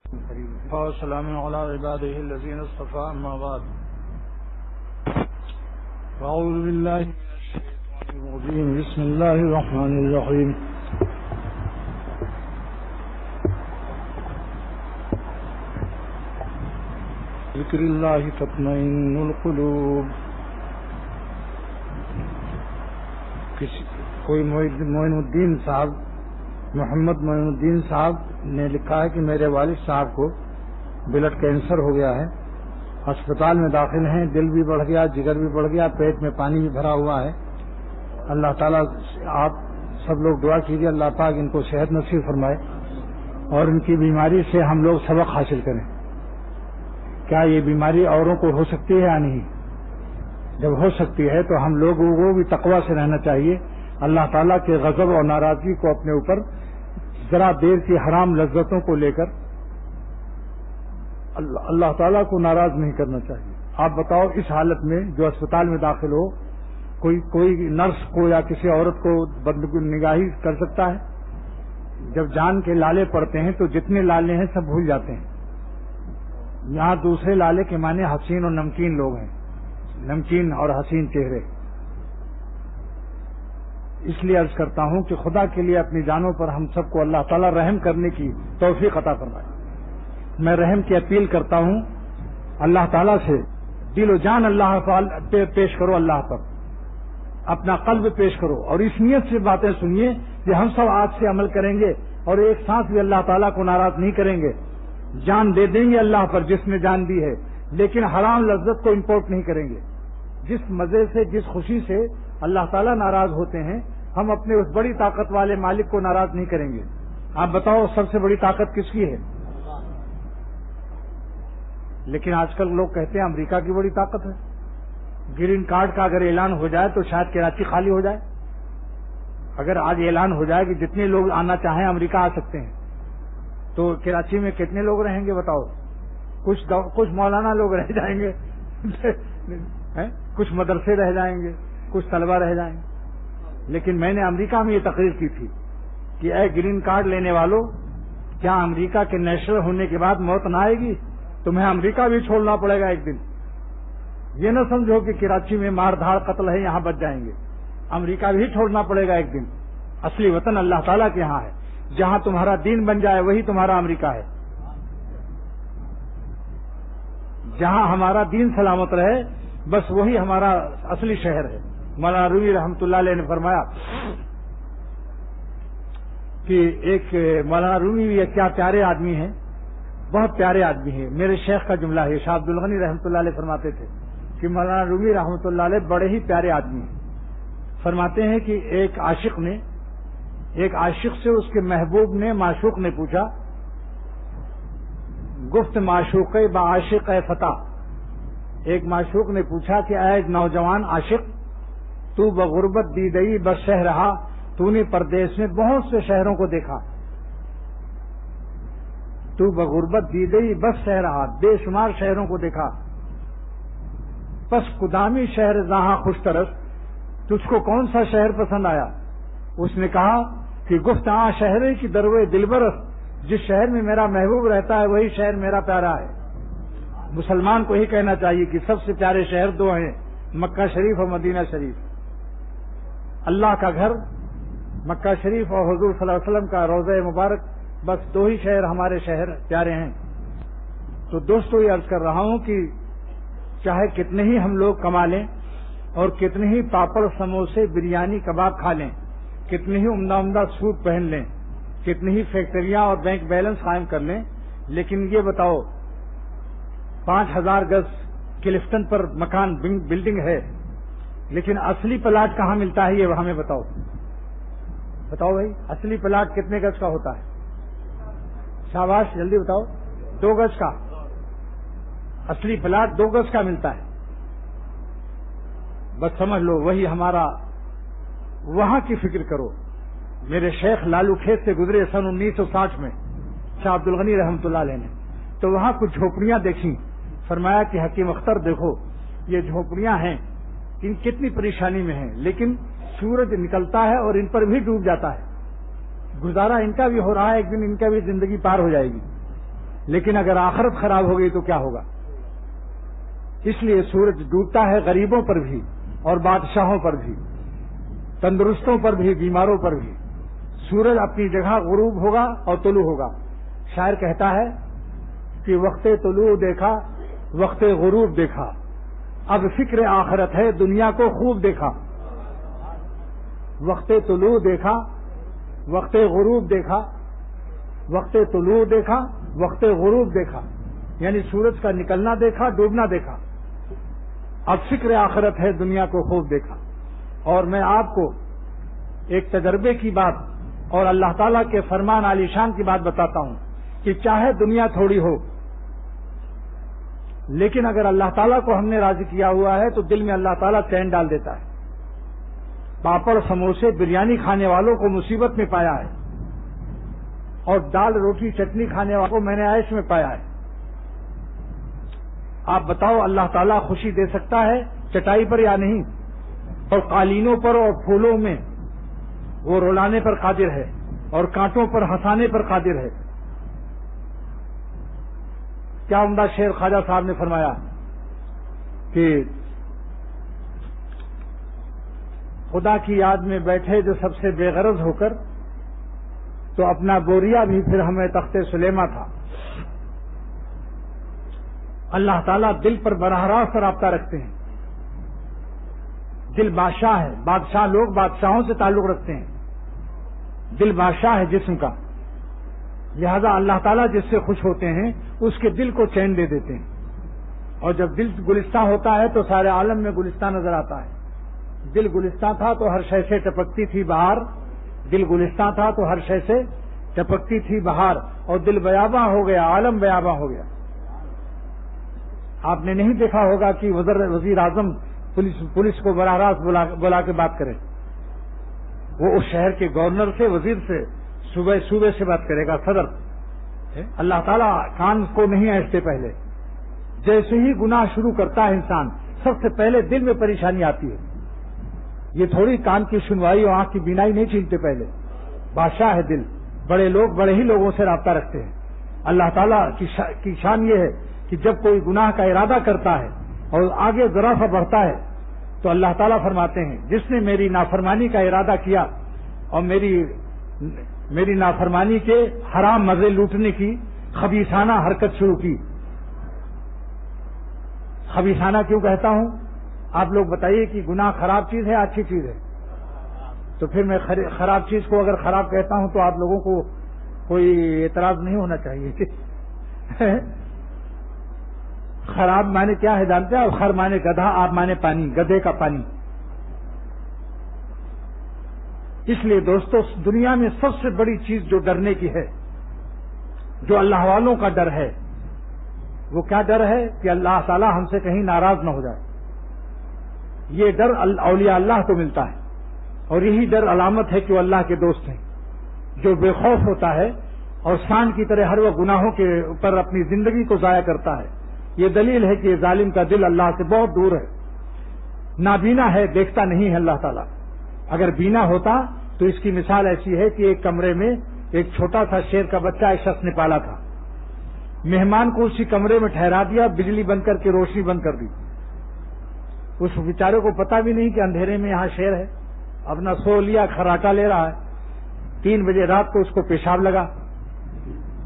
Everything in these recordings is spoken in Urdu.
وسلام على عباده الذين اصطفى أما بعد أعوذ بالله من الشيطان الرجيم بسم الله الرحمن الرحيم ذکر اللہ تطمئن القلوب. کوئی معین الدین صاحب محمد معین الدین صاحب نے لکھا ہے کہ میرے والد صاحب کو بلڈ کینسر ہو گیا ہے، ہسپتال میں داخل ہیں، دل بھی بڑھ گیا، جگر بھی بڑھ گیا، پیٹ میں پانی بھی بھرا ہوا ہے. اللہ تعالیٰ آپ سب لوگ دعا کیجیے اللہ پاک ان کو صحت نصیب فرمائے اور ان کی بیماری سے ہم لوگ سبق حاصل کریں. کیا یہ بیماری اوروں کو ہو سکتی ہے یا نہیں؟ جب ہو سکتی ہے تو ہم لوگوں کو بھی تقوی سے رہنا چاہیے. اللہ تعالیٰ کے غضب اور ناراضگی کو اپنے اوپر ذرا دیر کی حرام لذتوں کو لے کر اللہ تعالیٰ کو ناراض نہیں کرنا چاہیے. آپ بتاؤ اس حالت میں جو اسپتال میں داخل ہو کوئی نرس کو یا کسی عورت کو بدنگاہی کر سکتا ہے؟ جب جان کے لالے پڑتے ہیں تو جتنے لالے ہیں سب بھول جاتے ہیں. یہاں دوسرے لالے کے معنی حسین اور نمکین لوگ ہیں، نمکین اور حسین چہرے. اس لیے عرض کرتا ہوں کہ خدا کے لیے اپنی جانوں پر ہم سب کو اللہ تعالیٰ رحم کرنے کی توفیق عطا فرمائے. میں رحم کی اپیل کرتا ہوں اللہ تعالیٰ سے. دل و جان اللہ پہ پیش کرو، اللہ پر اپنا قلب پیش کرو اور اس نیت سے باتیں سنیے کہ ہم سب آج سے عمل کریں گے اور ایک سانس بھی اللہ تعالیٰ کو ناراض نہیں کریں گے. جان دے دیں گے اللہ پر جس نے جان دی ہے، لیکن حرام لذت کو امپورٹ نہیں کریں گے. جس مزے سے جس خوشی سے اللہ تعالیٰ ناراض ہوتے ہیں ہم اپنے اس بڑی طاقت والے مالک کو ناراض نہیں کریں گے. آپ بتاؤ سب سے بڑی طاقت کس کی ہے؟ لیکن آج کل لوگ کہتے ہیں امریکہ کی بڑی طاقت ہے. گرین کارڈ کا اگر اعلان ہو جائے تو شاید کراچی خالی ہو جائے. اگر آج اعلان ہو جائے کہ جتنے لوگ آنا چاہیں امریکہ آ سکتے ہیں تو کراچی میں کتنے لوگ رہیں گے بتاؤ؟ کچھ مولانا لوگ رہ جائیں گے کچھ مدرسے رہ جائیں گے، کچھ طلبہ رہ جائیں گے. لیکن میں نے امریکہ میں یہ تقریر کی تھی کہ اے گرین کارڈ لینے والوں، کیا امریکہ کے نیشنل ہونے کے بعد موت نہ آئے گی؟ تمہیں امریکہ بھی چھوڑنا پڑے گا ایک دن. یہ نہ سمجھو کہ کراچی میں مار دھاڑ قتل ہے یہاں بچ جائیں گے. امریکہ بھی چھوڑنا پڑے گا ایک دن. اصلی وطن اللہ تعالیٰ کے یہاں ہے. جہاں تمہارا دین بن جائے وہی تمہارا امریکہ ہے. جہاں ہمارا دین سلامت رہے بس وہی ہمارا اصلی شہر ہے. مولانا رومی رحمۃ اللہ علیہ نے فرمایا کہ ایک مولانا رومی بھی کیا پیارے آدمی ہیں، بہت پیارے آدمی ہیں. میرے شیخ کا جملہ ہے، شاہ عبد الغنی رحمۃ اللہ علیہ فرماتے تھے کہ مولانا رومی رحمۃ اللہ علیہ بڑے ہی پیارے آدمی ہیں. فرماتے ہیں کہ ایک عاشق سے اس کے محبوب نے معشوق نے پوچھا، گفت معشوق با عاشق اے فتح. ایک معشوق نے پوچھا کہ اے نوجوان عاشق، تو بغربت دیدئی بس شہر رہا، تو نے پردیس میں بہت سے شہروں کو دیکھا. تو بغربت دیدئی بس شہر رہا، بے شمار شہروں کو دیکھا. پس کدامی شہر جہاں خوش طرس، تجھ کو کون سا شہر پسند آیا؟ اس نے کہا کہ گفت شہر کی دروے دلبرس، جس شہر میں میرا محبوب رہتا ہے وہی شہر میرا پیارا ہے. مسلمان کو ہی کہنا چاہیے کہ سب سے پیارے شہر دو ہیں، مکہ شریف اور مدینہ شریف. اللہ کا گھر مکہ شریف اور حضور صلی اللہ علیہ وسلم کا روضہ مبارک، بس دو ہی شہر ہمارے شہر پیارے ہیں. تو دوستو یہ عرض کر رہا ہوں کہ چاہے کتنے ہی ہم لوگ کما لیں اور کتنے ہی پاپڑ سموسے بریانی کباب کھا لیں، کتنے ہی عمدہ سوٹ پہن لیں، کتنی ہی فیکٹریاں اور بینک بیلنس قائم کر لیں، لیکن یہ بتاؤ 5000 گز کلفٹن پر مکان بلڈنگ ہے، لیکن اصلی پلاٹ کہاں ملتا ہے یہ ہمیں بتاؤ بھائی. اصلی پلاٹ کتنے گز کا ہوتا ہے؟ شاباش جلدی بتاؤ. 2 گز کا. اصلی پلاٹ 2 گز کا ملتا ہے. بس سمجھ لو وہی ہمارا. وہاں کی فکر کرو. میرے شیخ لالو کھیت سے گزرے سن 1960 میں شاہ عبد الغنی رحمۃ اللہ علیہ نے، تو وہاں کچھ جھوپڑیاں دیکھیں. فرمایا کہ حکیم اختر دیکھو یہ جھوپڑیاں ہیں، ان کتنی پریشانی میں ہیں، لیکن سورج نکلتا ہے اور ان پر بھی ڈوب جاتا ہے. گزارا ان کا بھی ہو رہا ہے، ایک دن ان کا بھی زندگی پار ہو جائے گی. لیکن اگر آخرت خراب ہو گئی تو کیا ہوگا؟ اس لیے سورج ڈوبتا ہے غریبوں پر بھی اور بادشاہوں پر بھی، تندرستوں پر بھی، بیماروں پر بھی۔ سورج اپنی جگہ غروب ہوگا اور طلوع ہوگا۔ شاعر کہتا ہے کہ وقت طلوع دیکھا، وقت غروب دیکھا، اب فکر آخرت ہے دنیا کو خوب دیکھا۔ وقت طلوع دیکھا، وقت غروب دیکھا، وقت طلوع دیکھا، وقت غروب دیکھا، یعنی سورج کا نکلنا دیکھا، ڈوبنا دیکھا، اب فکر آخرت ہے دنیا کو خوب دیکھا۔ اور میں آپ کو ایک تجربے کی بات اور اللہ تعالیٰ کے فرمان عالی شان کی بات بتاتا ہوں کہ چاہے دنیا تھوڑی ہو، لیکن اگر اللہ تعالیٰ کو ہم نے راضی کیا ہوا ہے تو دل میں اللہ تعالیٰ چین ڈال دیتا ہے۔ پاپڑ، سموسے، بریانی کھانے والوں کو مصیبت میں پایا ہے، اور دال، روٹی، چٹنی کھانے والوں کو میں نے عیش میں پایا ہے۔ آپ بتاؤ اللہ تعالیٰ خوشی دے سکتا ہے چٹائی پر یا نہیں؟ اور قالینوں پر اور پھولوں میں وہ رولانے پر قادر ہے، اور کانٹوں پر ہنسانے پر قادر ہے۔ کیا عمدہ شعر خواجہ صاحب نے فرمایا کہ خدا کی یاد میں بیٹھے جو سب سے بے غرض ہو کر، تو اپنا بوریا بھی پھر ہمیں تخت سلیما تھا۔ اللہ تعالیٰ دل پر براہ راست رابطہ رکھتے ہیں۔ دل بادشاہ ہے، بادشاہ لوگ بادشاہوں سے تعلق رکھتے ہیں، دل بادشاہ ہے جسم کا، لہذا اللہ تعالیٰ جس سے خوش ہوتے ہیں اس کے دل کو چین دے دیتے ہیں۔ اور جب دل گلستہ ہوتا ہے تو سارے عالم میں گلستہ نظر آتا ہے۔ دل گلستہ تھا تو ہر شے سے ٹپکتی تھی بہار، دل گلستہ تھا تو ہر شے سے ٹپکتی تھی بہار، اور دل بیاباں ہو گیا، عالم بیاباں ہو گیا۔ آپ نے نہیں دیکھا ہوگا کہ وزیر اعظم پولیس کو براہ راست بلا کے بات کرے، وہ اس شہر کے گورنر سے، وزیر سے، صوبے سے بات کرے گا، صدر۔ اللہ تعالیٰ کان کو نہیں ایستے پہلے، جیسے ہی گناہ شروع کرتا ہے انسان سب سے پہلے دل میں پریشانی آتی ہے۔ یہ تھوڑی کان کی سنوائی اور آنکھ کی بینائی نہیں چھینتے پہلے، بادشاہ ہے دل، بڑے لوگ بڑے ہی لوگوں سے رابطہ رکھتے ہیں۔ اللہ تعالیٰ کی شان یہ ہے کہ جب کوئی گناہ کا ارادہ کرتا ہے اور آگے ذرا سا بڑھتا ہے تو اللہ تعالیٰ فرماتے ہیں جس نے میری نافرمانی کا ارادہ کیا اور میری نافرمانی کے حرام مزے لوٹنے کی خبیثانہ حرکت شروع کی۔ خبیثانہ کیوں کہتا ہوں؟ آپ لوگ بتائیے کہ گناہ خراب چیز ہے اچھی چیز ہے؟ تو پھر میں خراب چیز کو اگر خراب کہتا ہوں تو آپ لوگوں کو کوئی اعتراض نہیں ہونا چاہیے۔ خراب معنی کیا ہے جانتے ہیں؟ خر معنی گدھا، آپ معنی پانی، گدھے کا پانی۔ اس لیے دوستو دنیا میں سب سے بڑی چیز جو ڈرنے کی ہے، جو اللہ والوں کا ڈر ہے، وہ کیا ڈر ہے کہ اللہ تعالیٰ ہم سے کہیں ناراض نہ ہو جائے۔ یہ ڈر اولیاء اللہ کو ملتا ہے، اور یہی ڈر علامت ہے کہ وہ اللہ کے دوست ہیں۔ جو بے خوف ہوتا ہے اور سانڈ کی طرح ہر وہ گناہوں کے اوپر اپنی زندگی کو ضائع کرتا ہے، یہ دلیل ہے کہ ظالم کا دل اللہ سے بہت دور ہے، نابینا ہے، دیکھتا نہیں ہے اللہ تعالیٰ۔ اگر بینا ہوتا تو اس کی مثال ایسی ہے کہ ایک کمرے میں ایک چھوٹا سا شیر کا بچہ ایک شخص نے پالا تھا، مہمان کو اسی کمرے میں ٹھہرا دیا، بجلی بند کر کے روشنی بند کر دی۔ اس بیچارے کو پتا بھی نہیں کہ اندھیرے میں یہاں شیر ہے، اپنا سو لیا، خراٹا لے رہا ہے۔ 3 بجے رات کو اس کو پیشاب لگا،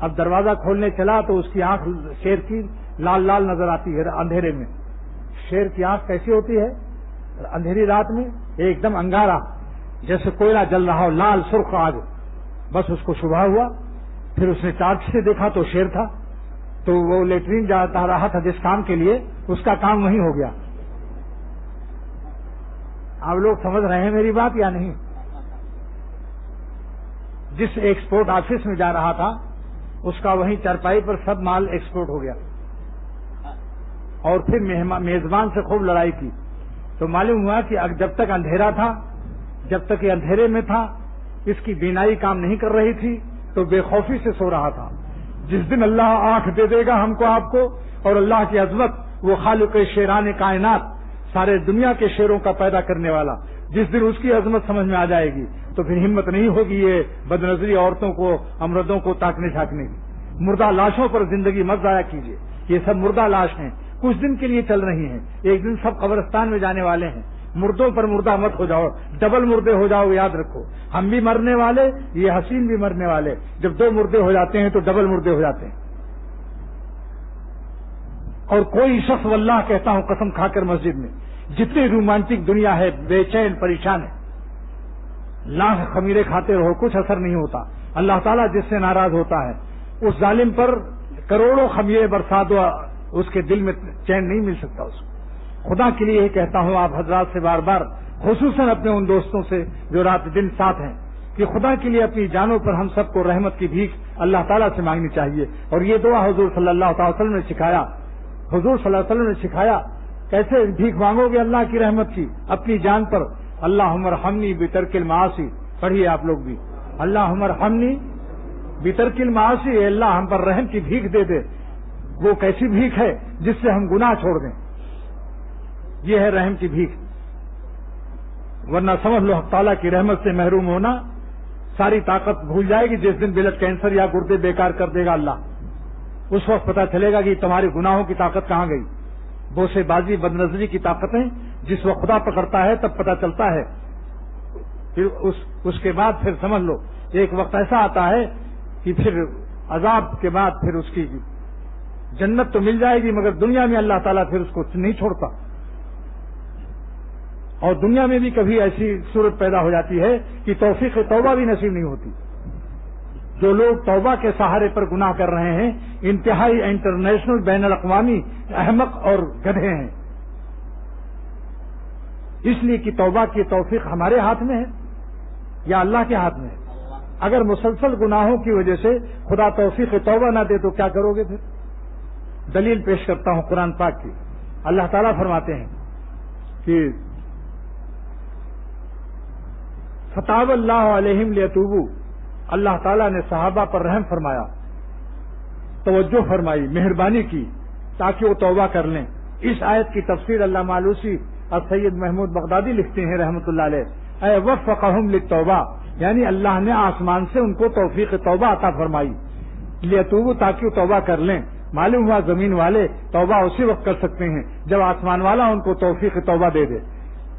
اب دروازہ کھولنے چلا تو اس کی آنکھ شیر کی لال لال نظر آتی ہے اندھیرے میں۔ شیر کی آنکھ کیسی ہوتی ہے اندھیری رات میں؟ ایک دم انگارا، جیسے کوئلہ جل رہا ہو، لال سرخ آگ۔ بس اس کو شبہ ہوا، پھر اس نے ٹارچ سے دیکھا تو شیر تھا، تو وہ لیٹرین جاتا رہا تھا جس کام کے لیے، اس کا کام وہیں ہو گیا۔ آپ لوگ سمجھ رہے ہیں میری بات یا نہیں؟ جس ایکسپورٹ آفس میں جا رہا تھا اس کا وہیں چارپائی پر سب مال ایکسپورٹ ہو گیا، اور پھر میزبان سے خوب لڑائی کی تو معلوم ہوا کہ جب تک اندھیرا تھا، جب تک یہ اندھیرے میں تھا، اس کی بینائی کام نہیں کر رہی تھی تو بے خوفی سے سو رہا تھا۔ جس دن اللہ آنکھ دے دے گا ہم کو آپ کو، اور اللہ کی عظمت، وہ خالق شیران کائنات، سارے دنیا کے شیروں کا پیدا کرنے والا، جس دن اس کی عظمت سمجھ میں آ جائے گی تو پھر ہمت نہیں ہوگی یہ بدنظری عورتوں کو، امردوں کو تاکنے جھانکنے کی۔ مردہ لاشوں پر زندگی مت ضائع کیجیے. یہ سب مردہ لاش ہیں, کچھ دن کے لیے چل رہی ہیں, ایک دن سب قبرستان میں جانے والے ہیں. مردوں پر مردہ مت ہو جاؤ, ڈبل مردے ہو جاؤ. یاد رکھو, ہم بھی مرنے والے, یہ حسین بھی مرنے والے. جب دو مردے ہو جاتے ہیں تو ڈبل مردے ہو جاتے ہیں. اور کوئی شخص واللہ کہتا ہوں قسم کھا کر مسجد میں, جتنی رومانٹک دنیا ہے بے چین پریشان ہے. لاکھ خمیرے کھاتے رہو کچھ اثر نہیں ہوتا. اللہ تعالیٰ جس سے ناراض ہوتا ہے اس ظالم پر کروڑوں خمیرے برسا دو, اس کے دل میں چین نہیں مل سکتا اس کو. خدا کے لیے یہ کہتا ہوں آپ حضرات سے بار بار, خصوصاً اپنے ان دوستوں سے جو رات دن ساتھ ہیں, کہ خدا کے لیے اپنی جانوں پر ہم سب کو رحمت کی بھیک اللہ تعالیٰ سے مانگنی چاہیے. اور یہ دعا حضور صلی اللہ تعالی وسلم نے سکھایا. حضور صلی اللہ علیہ وسلم نے سکھایا کیسے بھیک مانگو گے اللہ کی رحمت کی اپنی جان پر. اللہم ارحمنی بترک المعاصی, پڑھیے آپ لوگ بھی, اللہم ارحمنی بترک المعاصی, اے اللہ ہم پر رحم کی بھیک دے دے. وہ کیسی بھیک ہے جس سے ہم گناہ چھوڑ دیں, یہ ہے رحم کی بھیک. ورنہ سمجھ لو حق تعالیٰ کی رحمت سے محروم ہونا, ساری طاقت بھول جائے گی. جس دن بلڈ کینسر یا گردے بیکار کر دے گا اللہ, اس وقت پتہ چلے گا کہ تمہارے گناہوں کی طاقت کہاں گئی. بوسے بازی بد نظری کی طاقتیں جس وقت خدا پکڑتا ہے تب پتہ چلتا ہے. پھر اس کے بعد پھر سمجھ لو ایک وقت ایسا آتا ہے کہ پھر عذاب کے بعد پھر اس کی جنت تو مل جائے گی, مگر دنیا میں اللہ تعالیٰ پھر اس کو نہیں چھوڑتا. اور دنیا میں بھی کبھی ایسی صورت پیدا ہو جاتی ہے کہ توفیق توبہ بھی نصیب نہیں ہوتی. جو لوگ توبہ کے سہارے پر گناہ کر رہے ہیں انتہائی انٹرنیشنل بین الاقوامی احمق اور گدھے ہیں. اس لیے کہ توبہ کی توفیق ہمارے ہاتھ میں ہے یا اللہ کے ہاتھ میں ہے. اگر مسلسل گناہوں کی وجہ سے خدا توفیق توبہ نہ دے تو کیا کرو گے پھر؟ دلیل پیش کرتا ہوں قرآن پاک کی. اللہ تعالیٰ فرماتے ہیں کہ فتاب اللہ علیہم لیتوبوا, اللہ تعالیٰ نے صحابہ پر رحم فرمایا, توجہ فرمائی, مہربانی کی تاکہ وہ توبہ کر لیں. اس آیت کی تفسیر علامہ آلوسی اور سید محمود بغدادی لکھتے ہیں رحمۃ اللہ علیہ, اے وفقہم للتوبہ, یعنی اللہ نے آسمان سے ان کو توفیق توبہ عطا فرمائی. لیتوبوا, تاکہ وہ توبہ کر لیں. معلوم ہوا زمین والے توبہ اسی وقت کر سکتے ہیں جب آسمان والا ان کو توفیق توبہ دے دے.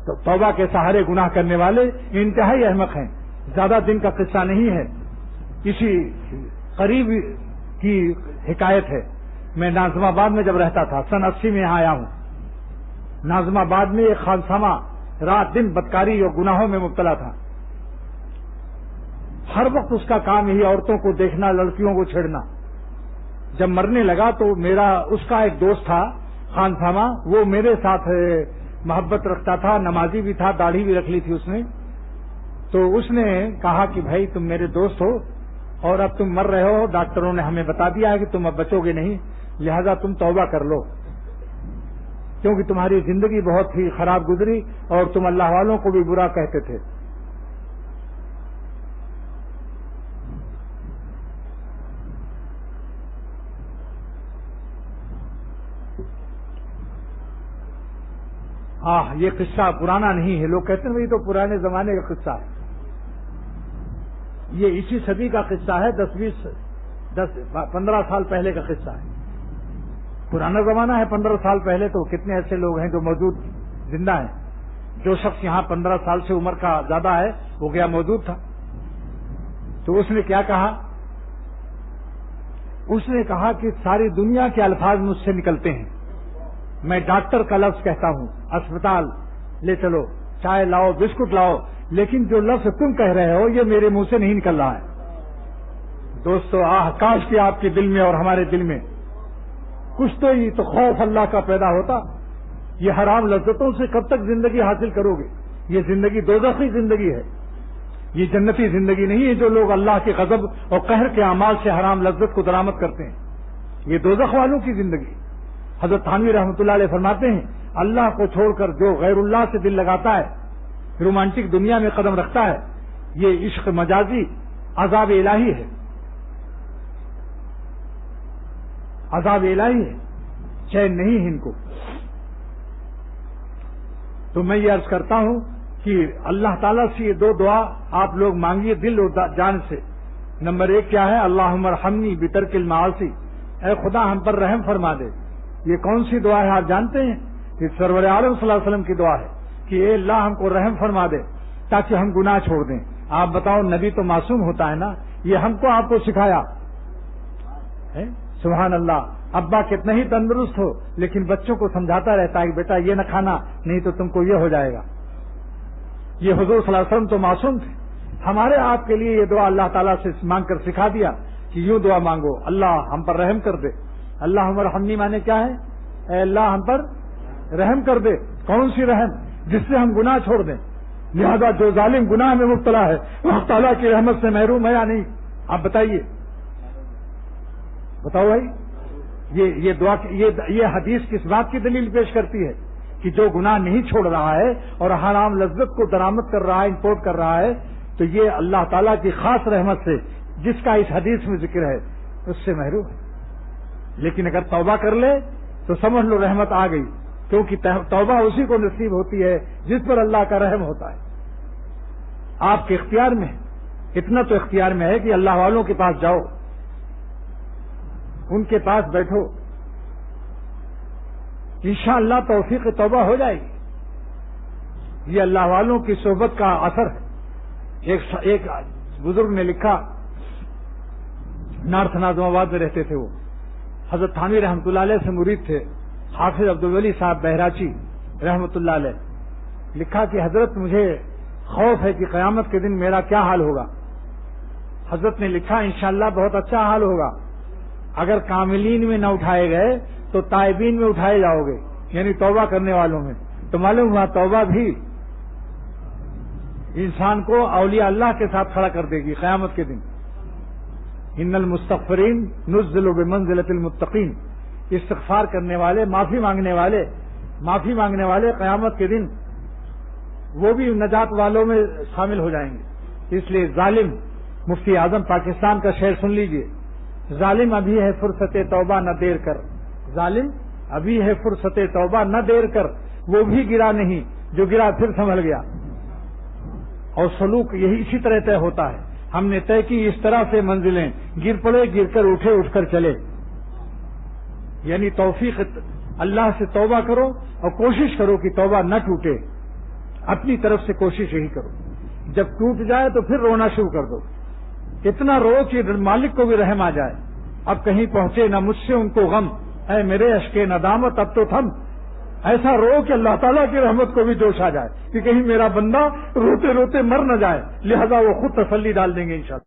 تو توبہ کے سہارے گناہ کرنے والے انتہائی احمق ہیں. زیادہ دن کا قصہ نہیں ہے, کسی قریب کی حکایت ہے. میں ناظم آباد میں جب رہتا تھا, سن 80 میں یہاں آیا ہوں. ناظم آباد میں ایک خانسامہ رات دن بدکاری اور گناہوں میں مبتلا تھا. ہر وقت اس کا کام یہی عورتوں کو دیکھنا, لڑکیوں کو چھیڑنا. جب مرنے لگا تو اس کا ایک دوست تھا خانسامہ, وہ میرے ساتھ محبت رکھتا تھا, نمازی بھی تھا, داڑھی بھی رکھ لی تھی اس نے. تو اس نے کہا کہ بھائی تم میرے دوست ہو اور اب تم مر رہے ہو, ڈاکٹروں نے ہمیں بتا دیا ہے کہ تم اب بچو گے نہیں, لہذا تم توبہ کر لو, کیونکہ تمہاری زندگی بہت ہی خراب گزری اور تم اللہ والوں کو بھی برا کہتے تھے. یہ قصہ پرانا نہیں ہے. لوگ کہتے ہیں یہ تو پرانے زمانے کا قصہ ہے. یہ اسی صدی کا قصہ ہے, 10-15 سال پہلے کا قصہ ہے. پرانا زمانہ ہے 15 سال پہلے. تو کتنے ایسے لوگ ہیں جو موجود زندہ ہیں. جو شخص یہاں 15 سال سے عمر کا زیادہ ہے وہ گیا موجود تھا. تو اس نے کیا کہا, اس نے کہا کہ ساری دنیا کے الفاظ مجھ سے نکلتے ہیں. میں ڈاکٹر کا لفظ کہتا ہوں, اسپتال لے چلو, چائے لاؤ, بسکٹ لاؤ, لیکن جو لفظ تم کہہ رہے ہو یہ میرے منہ سے نہیں نکل رہا ہے. دوستو, کاش کہ آپ کے دل میں اور ہمارے دل میں کچھ تو ہی تو خوف اللہ کا پیدا ہوتا. یہ حرام لذتوں سے کب تک زندگی حاصل کرو گے؟ یہ زندگی دوزخی زندگی ہے, یہ جنتی زندگی نہیں ہے. جو لوگ اللہ کے غضب اور قہر کے اعمال سے حرام لذت کو درآمد کرتے ہیں, یہ دوزخ والوں کی زندگی. حضرت تھانوی رحمۃ اللہ علیہ فرماتے ہیں اللہ کو چھوڑ کر جو غیر اللہ سے دل لگاتا ہے, رومانٹک دنیا میں قدم رکھتا ہے, یہ عشق مجازی عذاب الہی ہے. عذاب الہی ہے, چین نہیں ہے ان کو. تو میں یہ عرض کرتا ہوں کہ اللہ تعالیٰ سے یہ 2 دعا آپ لوگ مانگیے دل اور جان سے. نمبر 1 کیا ہے؟ اللہم ارحمنی بترک المعاصی، اے خدا ہم پر رحم فرما دے۔ یہ کون سی دعا ہے آپ جانتے ہیں؟ یہ سرور عالم صلی اللہ علیہ وسلم کی دعا ہے کہ اے اللہ ہم کو رحم فرما دے تاکہ ہم گناہ چھوڑ دیں۔ آپ بتاؤ، نبی تو معصوم ہوتا ہے نا، یہ ہم کو آپ کو سکھایا ہے؟ سبحان اللہ۔ ابا کتنا ہی تندرست ہو لیکن بچوں کو سمجھاتا رہتا ہے کہ بیٹا یہ نہ کھانا، نہیں تو تم کو یہ ہو جائے گا۔ یہ حضور صلی اللہ علیہ وسلم تو معصوم تھے، ہمارے آپ کے لیے یہ دعا اللہ تعالیٰ سے مانگ کر سکھا دیا کہ یوں دعا مانگو، اللہ ہم پر رحم کر دے۔ اللہ ارحمنی مانے کیا ہے؟ اے اللہ ہم پر رحم کر دے۔ کون سی رحم؟ جس سے ہم گناہ چھوڑ دیں۔ لہذا جو ظالم گناہ میں مبتلا ہے وہ تعالیٰ کی رحمت سے محروم ہے یا نہیں؟ آپ بتائیے، بتاؤ بھائی۔ یہ دعا، یہ حدیث کس بات کی دلیل پیش کرتی ہے؟ کہ جو گناہ نہیں چھوڑ رہا ہے اور حرام لذت کو درآمد کر رہا ہے، امپورٹ کر رہا ہے، تو یہ اللہ تعالیٰ کی خاص رحمت سے جس کا اس حدیث میں ذکر ہے اس سے محروم ہے۔ لیکن اگر توبہ کر لے تو سمجھ لو رحمت آ گئی، کیونکہ توبہ اسی کو نصیب ہوتی ہے جس پر اللہ کا رحم ہوتا ہے۔ آپ کے اختیار میں ہے، اتنا تو اختیار میں ہے کہ اللہ والوں کے پاس جاؤ، ان کے پاس بیٹھو، انشاءاللہ توفیق توبہ ہو جائے گی۔ یہ اللہ والوں کی صحبت کا اثر ہے۔ ایک بزرگ نے لکھا، نارتھ ناظم آباد میں رہتے تھے، وہ حضرت تھانوی رحمۃ اللہ علیہ سے مرید تھے، حافظ عبدالولی صاحب بہراچی رحمۃ اللہ علیہ۔ لکھا کہ حضرت مجھے خوف ہے کہ قیامت کے دن میرا کیا حال ہوگا۔ حضرت نے لکھا انشاءاللہ بہت اچھا حال ہوگا، اگر کاملین میں نہ اٹھائے گئے تو تائبین میں اٹھائے جاؤ گے، یعنی توبہ کرنے والوں میں۔ تو معلوم ہوا توبہ بھی انسان کو اولیاء اللہ کے ساتھ کھڑا کر دے گی قیامت کے دن۔ ان المستغفرین نزل بمنزلۃ المتقین، استغفار کرنے والے، معافی مانگنے والے قیامت کے دن وہ بھی نجات والوں میں شامل ہو جائیں گے۔ اس لیے ظالم، مفتی اعظم پاکستان کا شعر سن لیجئے، ظالم ابھی ہے فرصت توبہ نہ دیر کر، ظالم ابھی ہے فرصت توبہ نہ دیر کر، وہ بھی گرا نہیں جو گرا پھر سنبھل گیا۔ اور سلوک یہی اسی طرح طے ہوتا ہے۔ ہم نے طے کی اس طرح سے منزلیں، گر پڑے گر کر اٹھے اٹھ کر چلے، یعنی توفیق اللہ سے توبہ کرو اور کوشش کرو کہ توبہ نہ ٹوٹے، اپنی طرف سے کوشش یہی کرو۔ جب ٹوٹ جائے تو پھر رونا شروع کر دو، اتنا رو کہ مالک کو بھی رحم آ جائے۔ اب کہیں پہنچے نہ مجھ سے ان کو غم، اے میرے اشکے ندامت اب تو تھم، ایسا رو کہ اللہ تعالیٰ کی رحمت کو بھی جوش آ جائے کہ کہیں میرا بندہ روتے روتے مر نہ جائے، لہذا وہ خود تسلی ڈال دیں گے انشاءاللہ۔